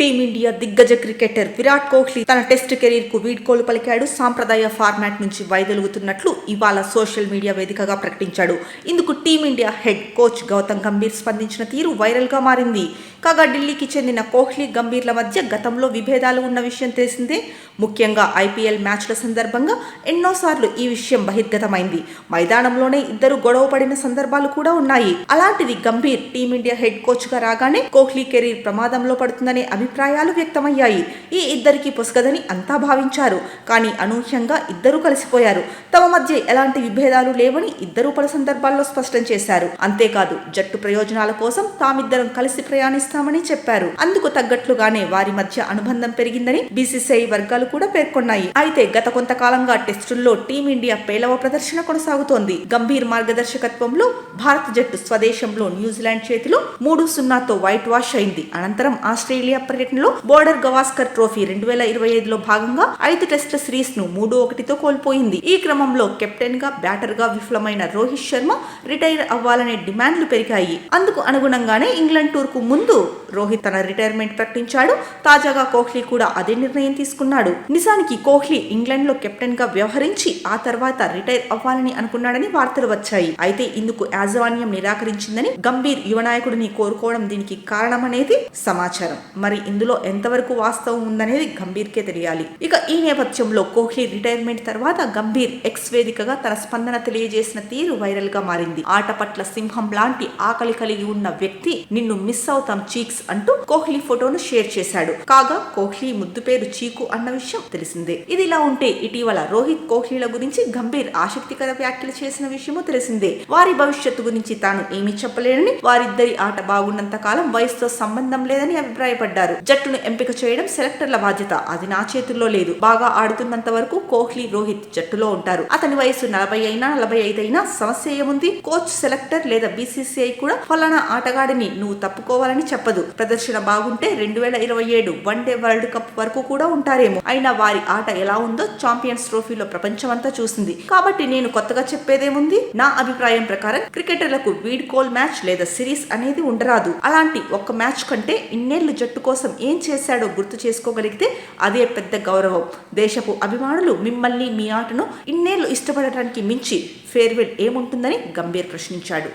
Team India దిగ్గజ cricketer Virat Kohli తన test career కు వీడ్కోలు పలికాడు. సాంప్రదాయ ఫార్మాట్ నుంచి వైదొలుగుతున్నట్లు ఇవాళ సోషల్ మీడియా వేదికగా ప్రకటించాడు. ఇందుకు team India head coach Gautam Gambhir స్పందించిన తీరు వైరల్ గా మారింది. కాగా ఢిల్లీకి చెందిన కోహ్లీ గంభీర్ల మధ్య గతంలో విభేదాలు ఉన్న విషయం తెలిసిందే. ముఖ్యంగా ఐపీఎల్ మ్యాచ్ల సందర్భంగా ఎన్నోసార్లు ఈ విషయం బహిర్గతమైంది. మైదానంలోనే ఇద్దరు గొడవ పడిన సందర్భాలు కూడా ఉన్నాయి. అలాంటిది గంభీర్ టీమిండియా హెడ్ కోచ్ గా రాగానే కోహ్లీ కెరీర్ ప్రమాదంలో పడుతుందనే అభిప్రాయాలు వ్యక్తమయ్యాయి. ఈ ఇద్దరికి పొసగదని అంతా భావించారు. కానీ అనూహ్యంగా ఇద్దరు కలిసిపోయారు. తమ మధ్య ఎలాంటి విభేదాలు లేవని ఇద్దరు పలు సందర్భాల్లో స్పష్టం చేశారు. అంతేకాదు జట్టు ప్రయోజనాల కోసం తామిద్దరం కలిసి ప్రయాణిస్తామని చెప్పారు. అందుకు తగ్గట్లుగానే వారి మధ్య అనుబంధం పెరిగిందని బీసీసీఐ వర్గాలు కూడా పేర్కొన్నాయి. అయితే గత కొంతకాలంగా టెస్టుల్లో టీమిండియా పేలవ ప్రదర్శన కొనసాగుతోంది. గంభీర్ మార్గదర్శకత్వంలో భారత జట్టు స్వదేశంలో న్యూజిలాండ్ చేతిలో 3-0తో వైట్ వాష్ అయింది. అనంతరం ఆస్ట్రేలియా పర్యటనలో బోర్డర్ గవాస్కర్ ట్రోఫీ 2025లో భాగంగా 5 టెస్టుల సిరీస్ ను 3-1తో కోల్పోయింది. ఈ క్రమంలో కెప్టెన్ గా బ్యాటర్ గా విఫలమైన రోహిత్ శర్మ రిటైర్ అవ్వాలనే డిమాండ్లు పెరిగాయి. అందుకు అనుగుణంగానే ఇంగ్లాండ్ టూర్ కు ముందు రోహిత్ తన రిటైర్మెంట్ ప్రకటించాడు. తాజాగా కోహ్లీ కూడా అదే నిర్ణయం తీసుకున్నాడు. నిజానికి కోహ్లీ ఇంగ్లాండ్ లో కెప్టెన్ గా వ్యవహరించి ఆ తర్వాత రిటైర్ అవ్వాలని అనుకున్నాడని వార్తలు వచ్చాయి. అయితే ఇందుకు యాజమాన్యం నిరాకరించిందని గంభీర్ యువ నాయకుడిని కోరుకోవడం దీనికి కారణమనేది సమాచారం. మరి ఇందులో ఎంతవరకు వాస్తవం ఉందనేది గంభీర్కే తెలియాలి. ఇక ఈ నేపథ్యంలో కోహ్లీ రిటైర్మెంట్ తర్వాత గంభీర్ ఎక్స్ వేదికగా తన స్పందన తెలియజేసిన తీరు వైరల్ గా మారింది. ఆట పట్ల సింహం లాంటి ఆకలి కలిగి ఉన్న వ్యక్తి, నిన్ను మిస్ అవుతాం చీక్స్ అంటూ కోహ్లీ ఫోటోను షేర్ చేశాడు. కాగా కోహ్లీ ముద్దు పేరు చీకు అన్న విషయం తెలిసిందే. ఇదిలా ఉంటే ఇటీవల రోహిత్ కోహ్లీల గురించి గంభీర్ ఆసక్తికర వ్యాఖ్యలు చేసిన విషయమూ తెలిసిందే. వారి భవిష్యత్తు గురించి తాను ఏమీ చెప్పలేనని, వారిద్దరి ఆట బాగున్నంత కాలం వయసుతో సంబంధం లేదని అభిప్రాయపడ్డారు. జట్టును ఎంపిక చేయడం సెలెక్టర్ల బాధ్యత, అది నా చేతుల్లో లేదు. బాగా ఆడుతున్నంత వరకు కోహ్లీ, రోహిత్ జట్టులో ఉంటారు. అతని వయసు 40 అయినా 45 అయినా సమస్య ఏముంది? కోచ్, సెలెక్టర్ లేదా బీసీసీఐ కూడా ఫలానా ఆటగాడిని నువ్వు తప్పుకోవాలని చెప్పదు. ప్రదర్శన బాగుంటే 2027 వన్డే వరల్డ్ కప్ వరకు కూడా ఉంటారేమో. అయినా వారి ఆట ఎలా ఉందో ఛాంపియన్స్ ట్రోఫీలో ప్రపంచమంతా చూసింది. కాబట్టి నేను కొత్తగా చెప్పేదేముంది? నా అభిప్రాయం ప్రకారం క్రికెటర్లకు వీడ్కోల్ మ్యాచ్ లేదా సిరీస్ అనేది ఉండరాదు. అలాంటి ఒక్క మ్యాచ్ కంటే ఇన్నేళ్లు జట్టు కోసం ఏం చేశాడో గుర్తు చేసుకోగలిగితే అదే పెద్ద గౌరవం. దేశపు అభిమానులు మిమ్మల్ని, మీ ఆటను ఇన్నేళ్లు ఇష్టపడటానికి మించి ఫేర్వెల్ ఏముంటుందని గంభీర్ ప్రశ్నించాడు.